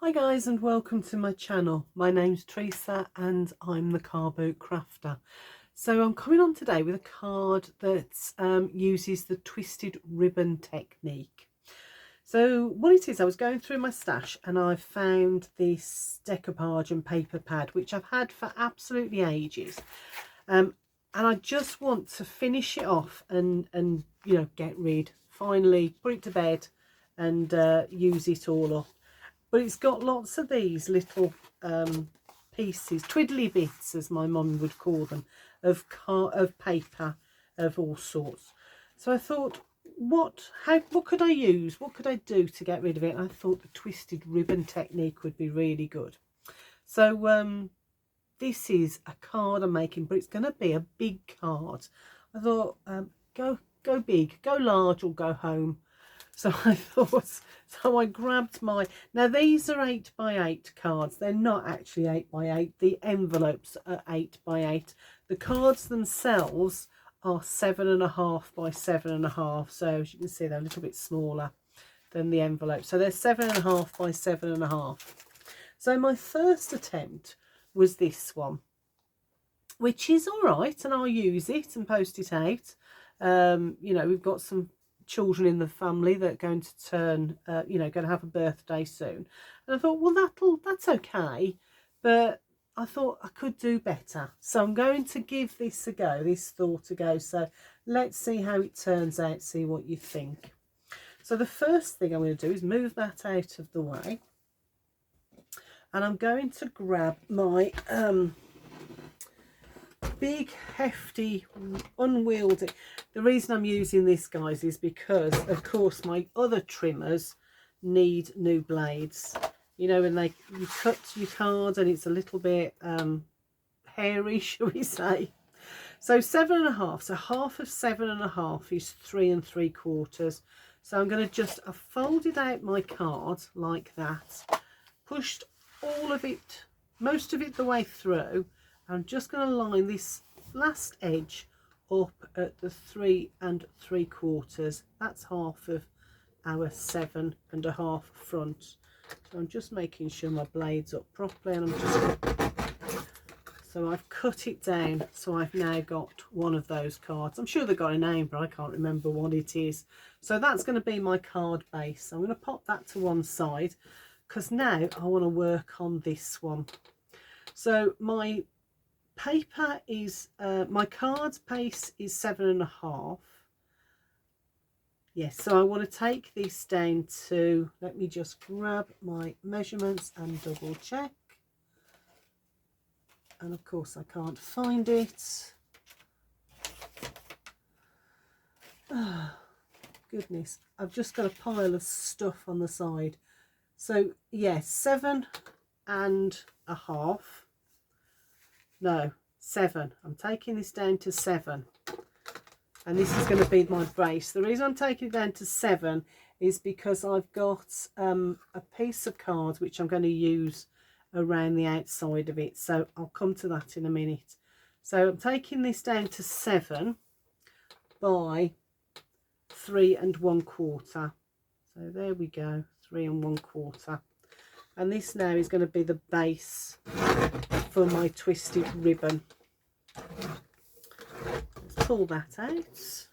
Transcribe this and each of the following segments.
Hi guys and welcome to my channel. My name's Teresa and I'm the Carbootcrafter. So I'm coming on today with a card that uses the twisted ribbon technique. So what it is, I was going through my stash and I found this decoupage and paper pad which I've had for absolutely ages. And I just want to finish it off and you know, get rid, finally put it to bed and use it all up. But it's got lots of these little pieces, twiddly bits as my mum would call them, of paper of all sorts. So I thought, what could I use? What could I do to get rid of it? And I thought the twisted ribbon technique would be really good. So this is a card I'm making, but it's going to be a big card. I thought, go big, go large or go home. So I thought, so I grabbed now these are 8 by 8 cards. They're not actually 8 by 8. The envelopes are 8 by 8. The cards themselves are 7.5 by 7.5. So as you can see, they're a little bit smaller than the envelope. So they're 7.5 by 7.5. So my first attempt was this one, which is all right, and I'll use it and post it out. You know, we've got some children in the family that are going to turn you know, going to have a birthday soon, and I thought, well, that's okay, but I thought I could do better, so I'm going to give this a go, this thought a go. So let's see how it turns out, see what you think. So the first thing I'm going to do is move that out of the way, and I'm going to grab my big, hefty, unwieldy. The reason I'm using this, guys, is because of course my other trimmers need new blades. You know, when you cut your card and it's a little bit hairy, shall we say. So 7.5, so half of 7.5 is 3 3/4. So I'm going to I've folded out my card like that, pushed all of it, most of it the way through. I'm just going to line this last edge up at the 3 3/4. That's half of our 7.5 front. So I'm just making sure my blade's up properly, and so I've cut it down. So I've now got one of those cards. I'm sure they've got a name, but I can't remember what it is. So that's going to be my card base. I'm going to pop that to one side because now I want to work on this one. So my paper is my card's base is 7.5. Yes, so I want to take this down to, let me just grab my measurements and double check, and of course I can't find it. Oh goodness, I've just got a pile of stuff on the side. So yes, 7.5. No, 7. I'm taking this down to 7, and this is going to be my base. The reason I'm taking it down to 7 is because I've got a piece of card which I'm going to use around the outside of it, so I'll come to that in a minute. So I'm taking this down to 7 by 3 1/4. So there we go, 3 1/4, and this now is going to be the base for my twisted ribbon. Let's pull that out,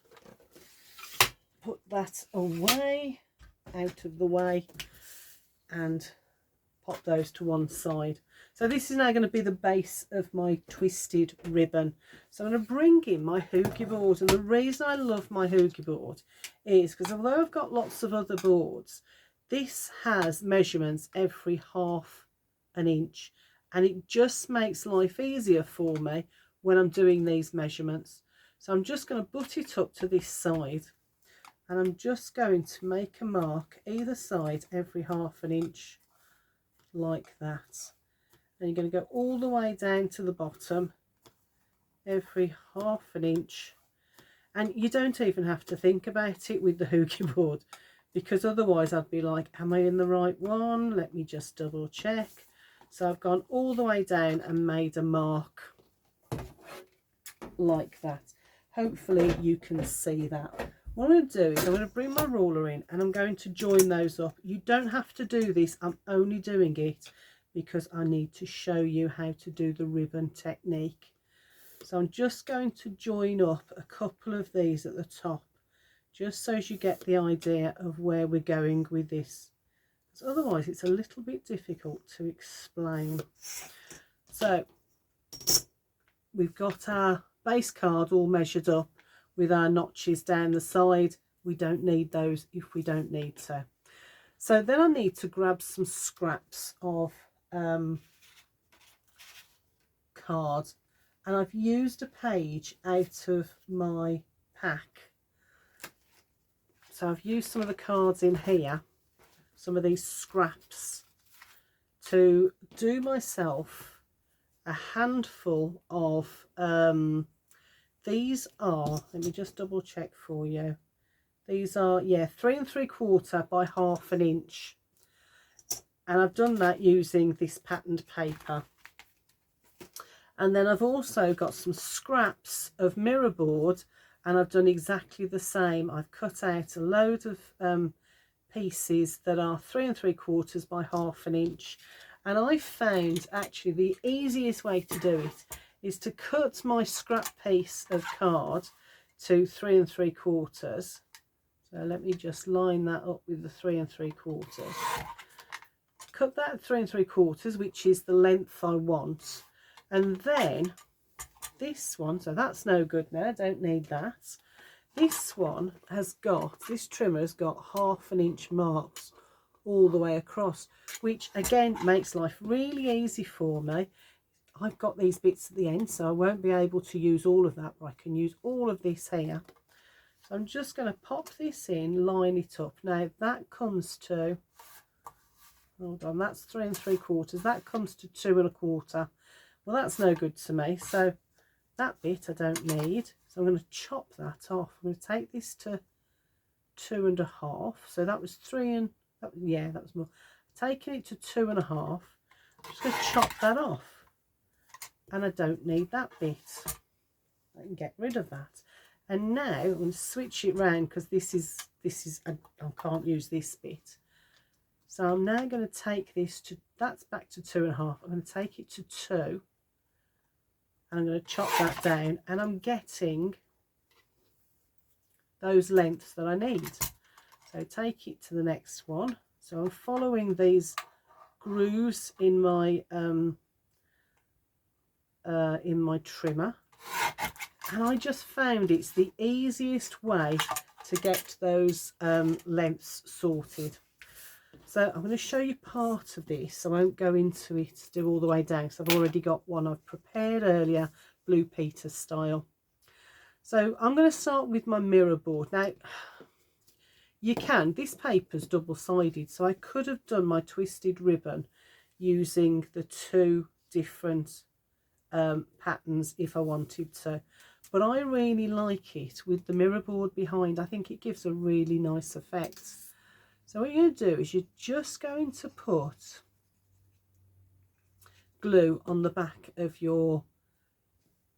put that away, out of the way, and pop those to one side. So this is now going to be the base of my twisted ribbon. So I'm going to bring in my hoogie board, and the reason I love my hoogie board is because although I've got lots of other boards, this has measurements every half an inch. And it just makes life easier for me when I'm doing these measurements. So I'm just going to butt it up to this side, and I'm just going to make a mark either side every half an inch like that. And you're going to go all the way down to the bottom every half an inch. And you don't even have to think about it with the hoogie board, because otherwise I'd be like, am I in the right one? Let me just double check. So I've gone all the way down and made a mark like that. Hopefully you can see that. What I'm going to do is I'm going to bring my ruler in and I'm going to join those up. You don't have to do this. I'm only doing it because I need to show you how to do the ribbon technique. So I'm just going to join up a couple of these at the top, just so as you get the idea of where we're going with this. So otherwise it's a little bit difficult to explain. So we've got our base card all measured up with our notches down the side. We don't need those if we don't need to. So then I need to grab some scraps of card, and I've used a page out of my pack. So I've used some of the cards in here, some of these scraps, to do myself a handful of these are, let me just double check for you, these are, yeah, 3 3/4 by 1/2 inch, and I've done that using this patterned paper. And then I've also got some scraps of mirror board, and I've done exactly the same. I've cut out a load of pieces that are 3 3/4 by 1/2 inch, and I found actually the easiest way to do it is to cut my scrap piece of card to 3 3/4. So let me just line that up with the 3 3/4. Cut that at 3 3/4, which is the length I want. And then this one, so that's no good now, don't need that. This one has got, this trimmer has got 1/2 inch marks all the way across, which again makes life really easy for me. I've got these bits at the end, so I won't be able to use all of that, but I can use all of this here. So I'm just going to pop this in, line it up. Now that comes to, hold on, that's 3 3/4, that comes to 2 1/4. Well, that's no good to me, so that bit I don't need. So I'm going to chop that off. I'm going to take this to 2 1/2. So that was 3 and, yeah, that was more. Taking it to 2 1/2. I'm just going to chop that off. And I don't need that bit. I can get rid of that. And now I'm going to switch it round, because this is I can't use this bit. So I'm now going to take this to, that's back to 2 1/2. I'm going to take it to 2, and I'm going to chop that down, and I'm getting those lengths that I need. So take it to the next one. So I'm following these grooves in my trimmer, and I just found it's the easiest way to get those lengths sorted. So I'm going to show you part of this. I won't go into it, do all the way down, because I've already got one I've prepared earlier, Blue Peter style. So I'm going to start with my mirror board. Now you can, this paper's double-sided, so I could have done my twisted ribbon using the 2 different patterns if I wanted to, but I really like it with the mirror board behind. I think it gives a really nice effect. So what you're going to do is you're just going to put glue on the back of your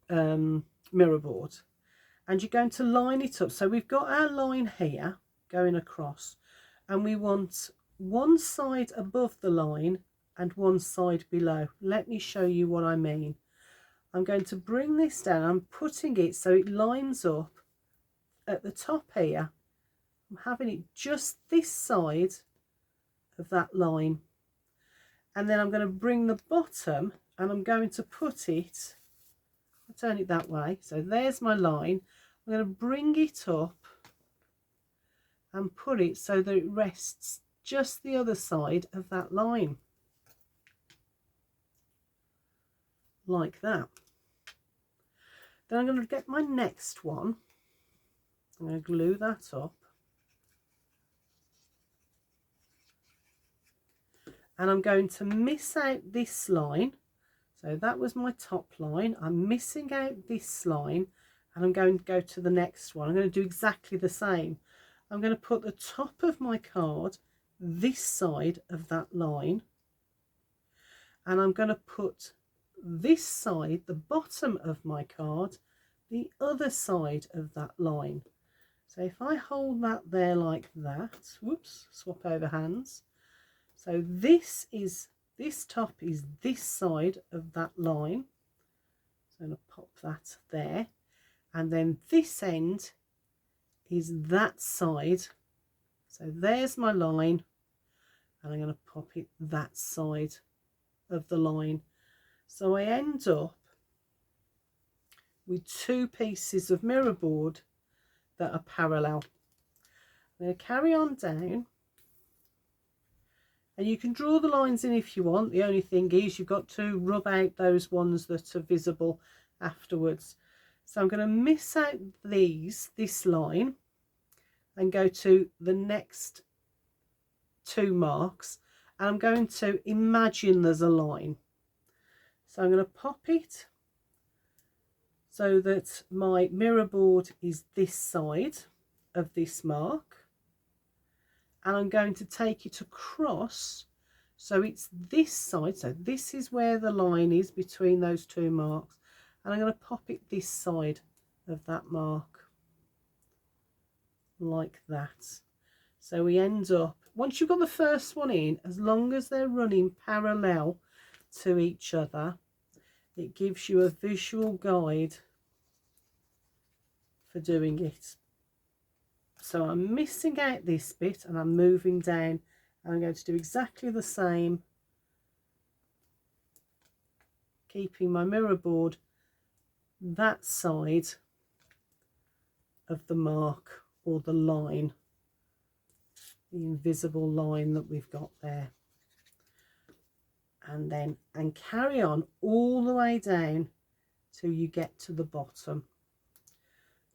mirror board, and you're going to line it up. So we've got our line here going across, and we want one side above the line and one side below. Let me show you what I mean. I'm going to bring this down. I'm putting it so it lines up at the top here. I'm having it just this side of that line, and then I'm going to bring the bottom and I'm going to put it, I'll turn it that way, so there's my line. I'm going to bring it up and put it so that it rests just the other side of that line, like that. Then I'm going to get my next one, I'm going to glue that up, and I'm going to miss out this line. So that was my top line. I'm missing out this line, and I'm going to go to the next one. I'm going to do exactly the same. I'm going to put the top of my card this side of that line, and I'm going to put this side, the bottom of my card, the other side of that line. So if I hold that there like that, whoops, swap over hands. So this top is this side of that line. So I'm going to pop that there. And then this end is that side. So there's my line. And I'm going to pop it that side of the line. So I end up with two pieces of mirror board that are parallel. I'm going to carry on down, and you can draw the lines in if you want. The only thing is you've got to rub out those ones that are visible afterwards. So I'm going to miss out this line and go to the next two marks, and I'm going to imagine there's a line. So I'm going to pop it so that my mirror board is this side of this mark, and I'm going to take it across so it's this side. So this is where the line is between those two marks, and I'm going to pop it this side of that mark like that. So we end up, once you've got the first one in, as long as they're running parallel to each other, it gives you a visual guide for doing it. So I'm missing out this bit and I'm moving down, and I'm going to do exactly the same, keeping my mirror board that side of the mark or the line, the invisible line that we've got there. And carry on all the way down till you get to the bottom.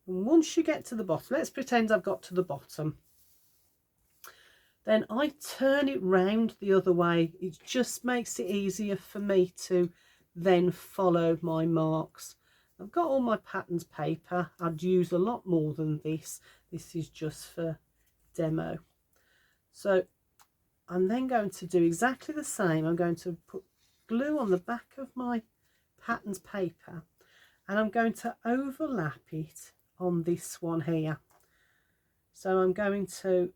And once you get to the bottom, let's pretend I've got to the bottom, then I turn it round the other way. It just makes it easier for me to then follow my marks. I've got all my patterns paper. I'd use a lot more than this. This is just for demo. So I'm then going to do exactly the same. I'm going to put glue on the back of my patterns paper, and I'm going to overlap it on this one here. So I'm going to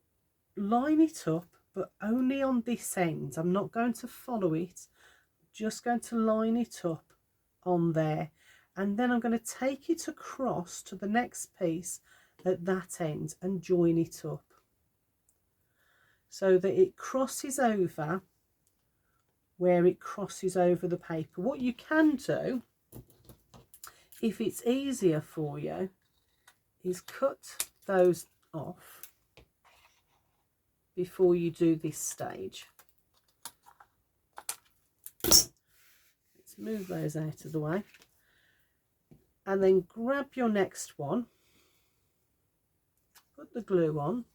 line it up, but only on this end. I'm not going to follow it, just going to line it up on there, and then I'm going to take it across to the next piece at that end and join it up so that it crosses over where it crosses over the paper. What you can do, if it's easier for you, is cut those off before you do this stage. Let's move those out of the way, and then grab your next one, put the glue on,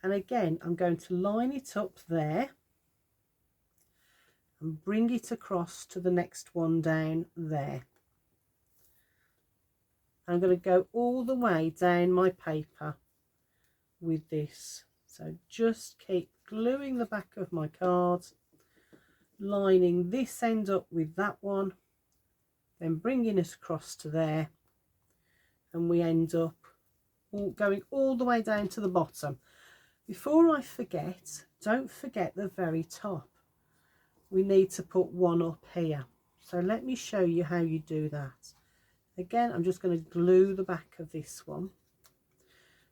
and again I'm going to line it up there and bring it across to the next one down there. I'm going to go all the way down my paper with this. So just keep gluing the back of my card, lining this end up with that one, then bringing it across to there, and we end up going all the way down to the bottom. Before I forget, don't forget the very top. We need to put one up here. So let me show you how you do that. Again, I'm just going to glue the back of this one.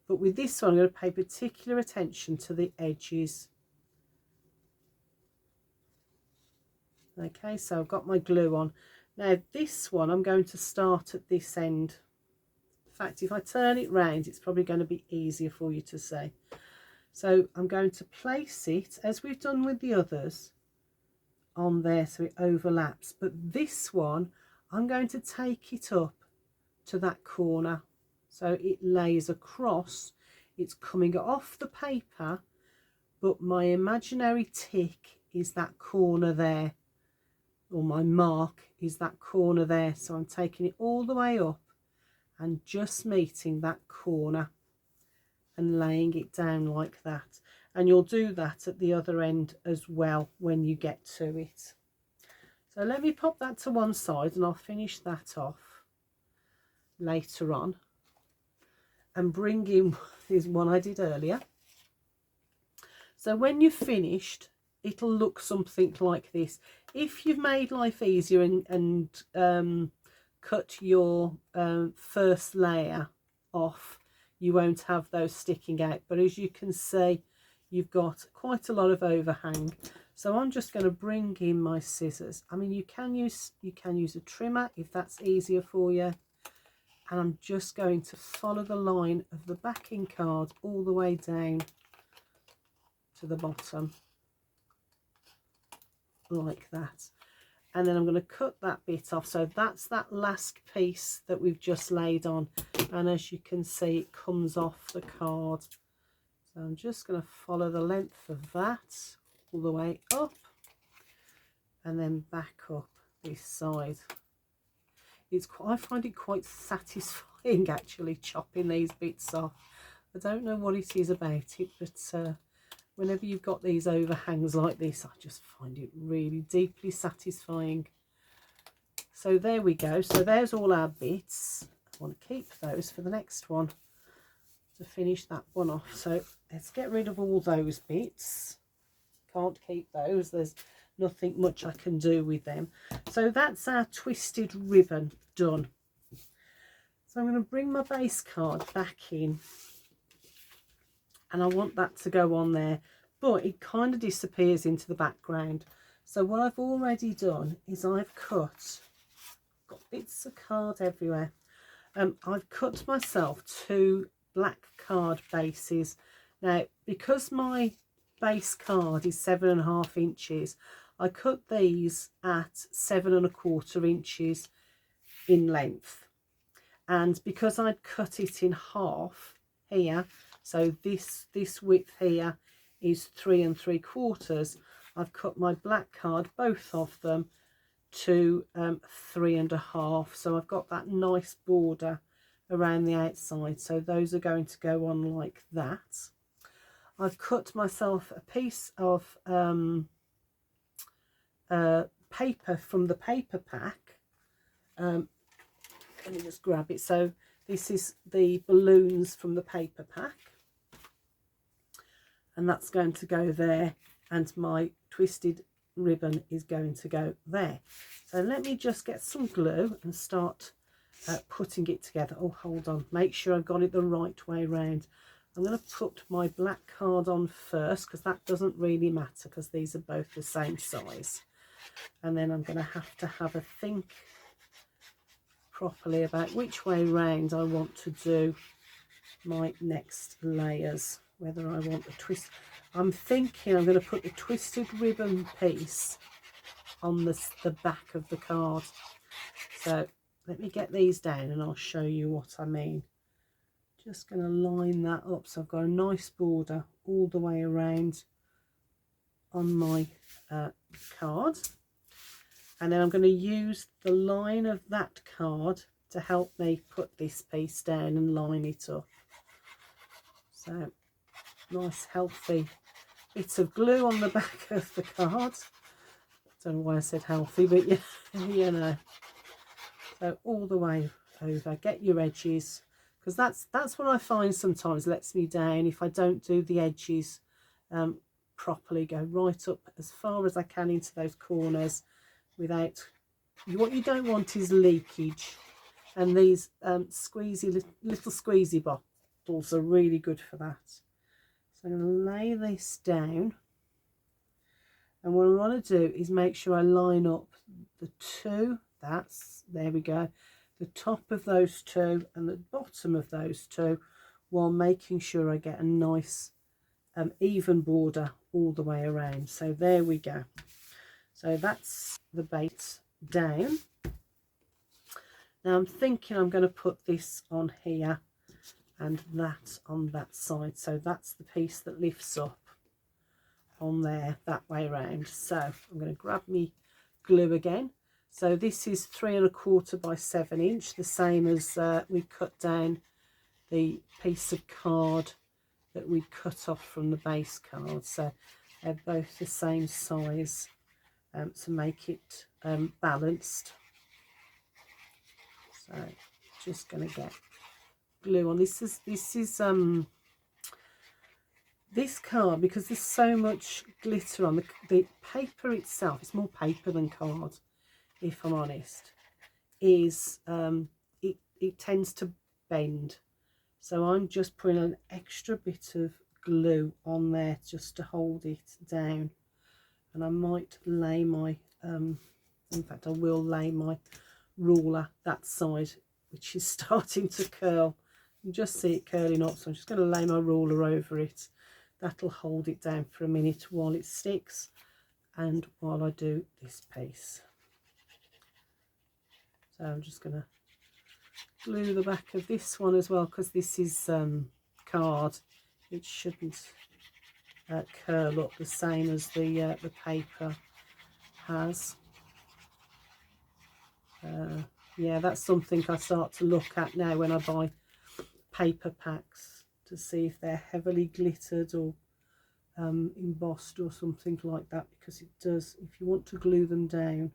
But with this one, I'm going to pay particular attention to the edges. Okay, so I've got my glue on. Now this one, I'm going to start at this end. In fact, if I turn it round, it's probably going to be easier for you to see. So I'm going to place it, as we've done with the others, on there so it overlaps. But this one, I'm going to take it up to that corner. So it lays across, it's coming off the paper, but my imaginary tick is that corner there, or my mark is that corner there. So I'm taking it all the way up and just meeting that corner and laying it down like that. And you'll do that at the other end as well when you get to it. So let me pop that to one side and I'll finish that off. later on and bring in this one I did earlier. So when you've finished, it'll look something like this. If you've made life easier and cut your first layer off, you won't have those sticking out. But as you can see, you've got quite a lot of overhang. So I'm just going to bring in my scissors. I mean, you can use a trimmer if that's easier for you. And I'm just going to follow the line of the backing card all the way down to the bottom, like that. And then I'm going to cut that bit off. So that's that last piece that we've just laid on. And as you can see, it comes off the card. So I'm just going to follow the length of that all the way up and then back up this side. I find it quite satisfying actually chopping these bits off. I don't know what it is about it, but whenever you've got these overhangs like this, I just find it really deeply satisfying. So there we go. So there's all our bits. I want to keep those for the next one to finish that one off. So let's get rid of all those bits. Can't keep those. There's nothing much I can do with them. So that's our twisted ribbon done. So I'm going to bring my base card back in, and I want that to go on there, but it kind of disappears into the background. So what I've already done is I've got bits of card everywhere. I've cut myself 2 black card bases. Now, because my base card is 7.5 inches, I cut these at 7.25 inches in length, and because I'd cut it in half here, so this width here is 3 3/4, I've cut my black card, both of them, to 3.5, so I've got that nice border around the outside. So those are going to go on like that. I've cut myself a piece of paper from the paper pack. Let me just grab it. So this is the balloons from the paper pack, and that's going to go there, and my twisted ribbon is going to go there. So let me just get some glue and start putting it together. Oh, hold on, make sure I've got it the right way around. I'm going to put my black card on first, because that doesn't really matter, because these are both the same size. And then I'm going to have a think properly about which way round I want to do my next layers, whether I want a twist. I'm thinking I'm going to put the twisted ribbon piece on the back of the card. So let me get these down and I'll show you what I mean. Just going to line that up so I've got a nice border all the way around on my card. And then I'm going to use the line of that card to help me put this piece down and line it up. So nice healthy bit of glue on the back of the card. Don't know why I said healthy, but yeah, you know. So all the way over, get your edges, because that's what I find sometimes lets me down if I don't do the edges properly. Go right up as far as I can into those corners without, what you don't want is leakage, and these squeezy little squeezy bottles are really good for that. So I'm going to lay this down, and what I want to do is make sure I line up the two, there we go, the top of those two and the bottom of those two, while making sure I get a nice even border all the way around. So there we go. So that's the base down. Now I'm thinking I'm going to put this on here and that on that side. So that's the piece that lifts up on there that way around. So I'm going to grab me glue again. So this is 3 1/4 by 7 inch, the same as we cut down the piece of card that we cut off from the base card. So they're both the same size to make it balanced. So just going to get glue on. This is this card, because there's so much glitter on the paper itself. It's more paper than card, if I'm honest. Is it tends to bend, so I'm just putting an extra bit of glue on there just to hold it down. And I might lay my in fact I will lay my ruler that side, which is starting to curl. You just see it curling up, so I'm just going to lay my ruler over it. That'll hold it down for a minute while it sticks and while I do this piece. So I'm just going to glue the back of this one as well, because this is card. It shouldn't curl up the same as the paper has. Yeah, that's something I start to look at now when I buy paper packs, to see if they're heavily glittered or embossed or something like that, because it does, if you want to glue them down,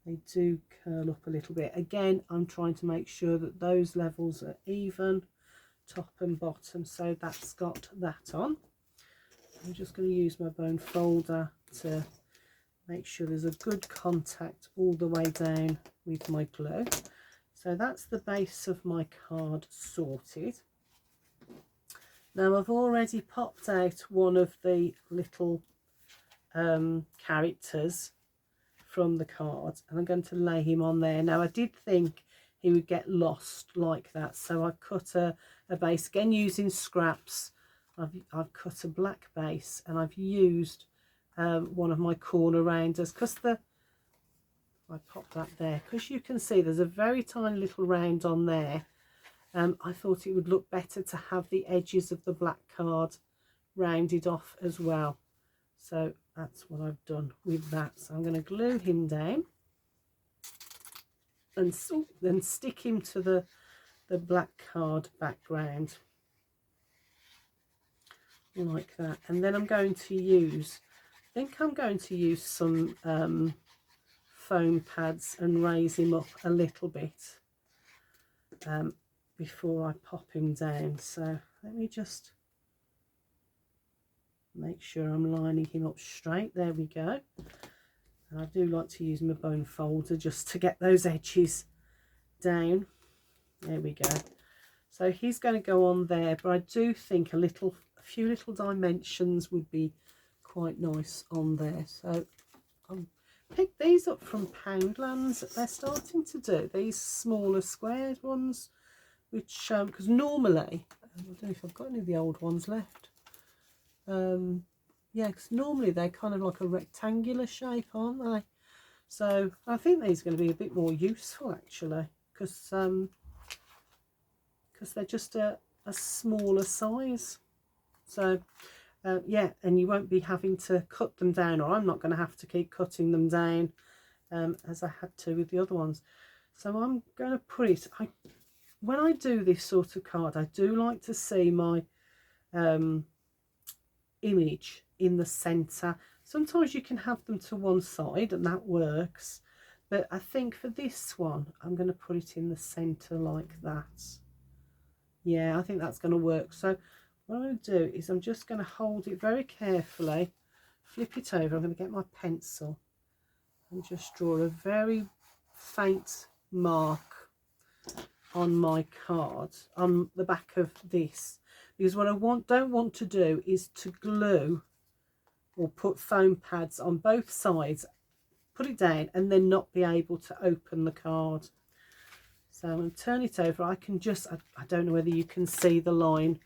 they do curl up a little bit. Again, I'm trying to make sure that those levels are even, top and bottom, so that's got that on. I'm just going to use my bone folder to make sure there's a good contact all the way down with my glue. So that's the base of my card sorted. Now I've already popped out one of the little characters from the card, and I'm going to lay him on there. Now I did think he would get lost like that, so I cut a base, again using scraps. I've cut a black base, and I've used one of my corner rounders, because I pop that there, because you can see there's a very tiny little round on there. I thought it would look better to have the edges of the black card rounded off as well. So that's what I've done with that. So I'm going to glue him down and then stick him to the black card background like that. And then I'm going to use, I think I'm going to use some foam pads and raise him up a little bit before I pop him down. So let me just make sure I'm lining him up straight. There we go. And I do like to use my bone folder just to get those edges down. There we go. So he's going to go on there, but I do think a few little dimensions would be quite nice on there. So I'll pick these up from Poundlands. They're starting to do these smaller squared ones, which because normally, I don't know if I've got any of the old ones left. Yeah, because normally they're kind of like a rectangular shape, aren't they? So I think these are going to be a bit more useful actually, because they're just a smaller size. So yeah, and you won't be having to cut them down, or I'm not going to have to keep cutting them down as I had to with the other ones. So I'm going to put it, when I do this sort of card, I do like to see my image in the centre. Sometimes you can have them to one side and that works, but I think for this one I'm going to put it in the centre like that. Yeah, I think that's going to work. So what I'm going to do is I'm just going to hold it very carefully, flip it over. I'm going to get my pencil and just draw a very faint mark on my card on the back of this, because what I don't want to do is to glue or put foam pads on both sides, put it down and then not be able to open the card. So I'm going to turn it over. I can just, I don't know whether you can see the line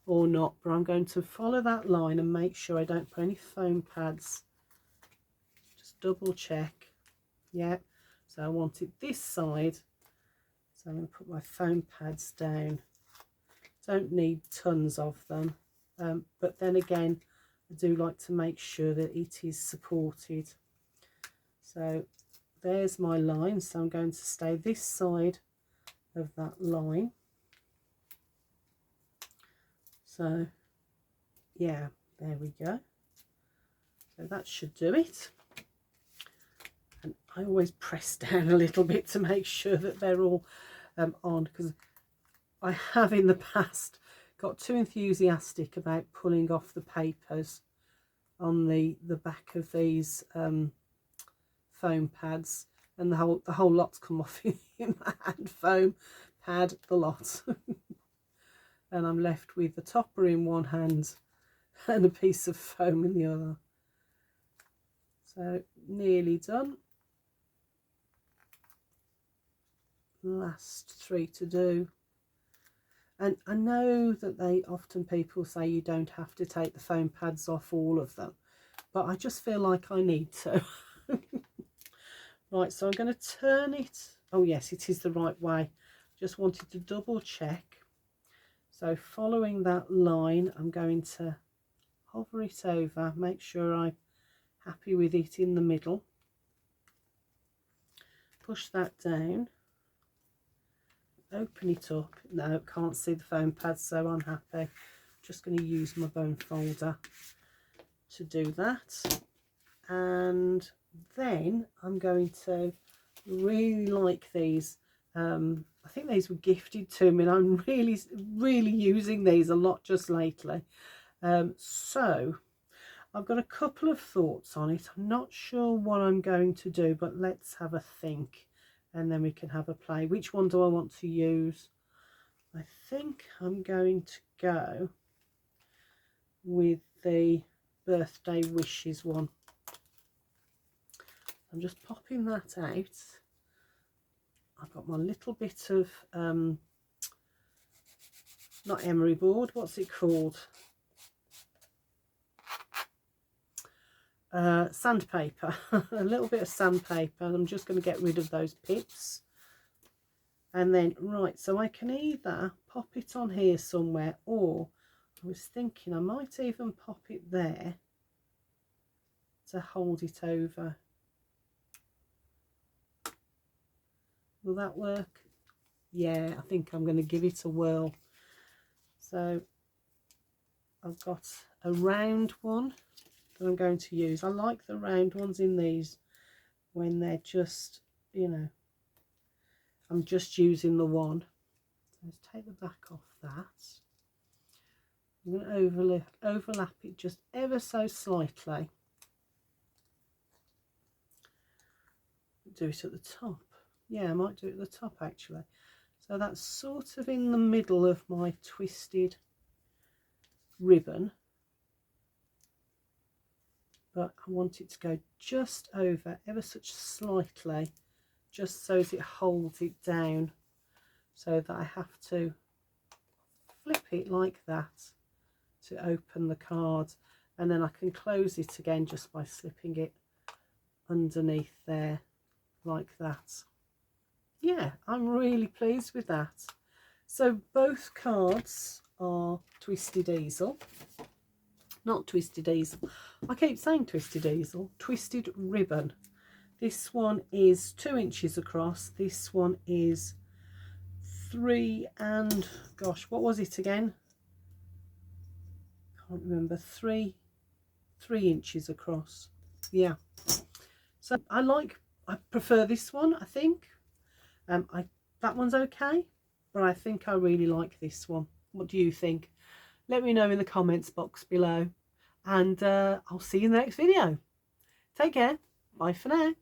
or not, but I'm going to follow that line and make sure I don't put any foam pads. Just double check. Yeah, so I want it this side. So I'm going to put my foam pads down. Don't need tons of them, but then again I do like to make sure that it is supported. So there's my line, so I'm going to stay this side of that line. So yeah, there we go. So that should do it. And I always press down a little bit to make sure that they're all on, because I have in the past got too enthusiastic about pulling off the papers on the back of these foam pads, and the whole lot's come off in my hand. Foam pad, the lot. And I'm left with the topper in one hand and a piece of foam in the other. So nearly done. Last 3 to do. And I know that people say you don't have to take the foam pads off all of them, but I just feel like I need to. Right, so I'm going to turn it. Oh yes, it is the right way. Just wanted to double check. So following that line, I'm going to hover it over, make sure I'm happy with it in the middle. Push that down. Open it up. No, can't see the foam pads, so I'm happy. Just going to use my bone folder to do that. And then I'm going to really like these. I think these were gifted to me, and I'm really using these a lot just lately. So I've got a couple of thoughts on it. I'm not sure what I'm going to do, but let's have a think, and then we can have a play. Which one do I want to use? I think I'm going to go with the birthday wishes one. I'm just popping that out. I've got my little bit of not emery board, what's it called, sandpaper. A little bit of sandpaper, and I'm just going to get rid of those pips. And then, right, so I can either pop it on here somewhere, or I was thinking I might even pop it there to hold it over. Will that work? Yeah, I think I'm going to give it a whirl. So I've got a round one that I'm going to use. I like the round ones in these when they're just, you know, I'm just using the one. So let's take the back off that. I'm going to overlap it just ever so slightly. Do it at the top. Yeah, I might do it at the top actually. So that's sort of in the middle of my twisted ribbon, but I want it to go just over ever such slightly, just so as it holds it down, so that I have to flip it like that to open the card, and then I can close it again just by slipping it underneath there like that. Yeah, I'm really pleased with that. So both cards are twisted easel, not twisted easel, I keep saying twisted easel, twisted ribbon. This one is 2 inches across, this one is 3 and, gosh, what was it again? Can't remember. 3 inches across. Yeah. So I prefer this one, I think. That one's okay, but I think I really like this one. What do you think? Let me know in the comments box below, and I'll see you in the next video. Take care. Bye for now.